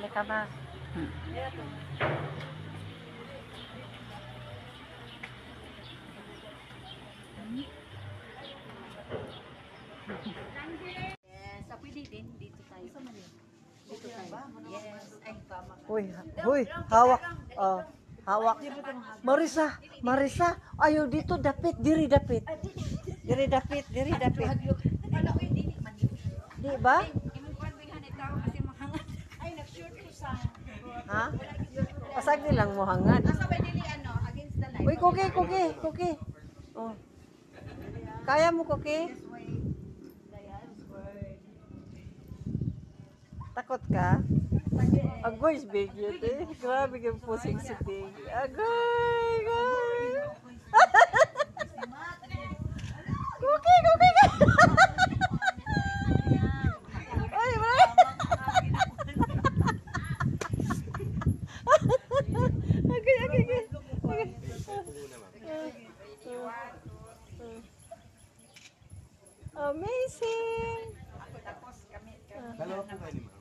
Lika na. Yes, pwede din. Dito tayo. Dito tayo. Yes. Ay, tama. Huy, hawak. Oh, hawak. Marisa, Marisa, ayo dito dapit, diri dapit. Diri dapit, diri dapit. Ano ko hindi man yun. Di ba? Imong kuan bighan itaw kasi mahangat. Ay, nag-short ko sa. Ha? Pasag nilang mo hangad. Asa ba dili ano against the light? Uy, kuki. Oh. Kaya mo kuki? Takot ka? Agoy, big yun eh. Grabe yung pusing si Big. Agoy. Kuki. Ay, ay. Agay. Amazing. Tapos kami. Dalawa po kayo lima.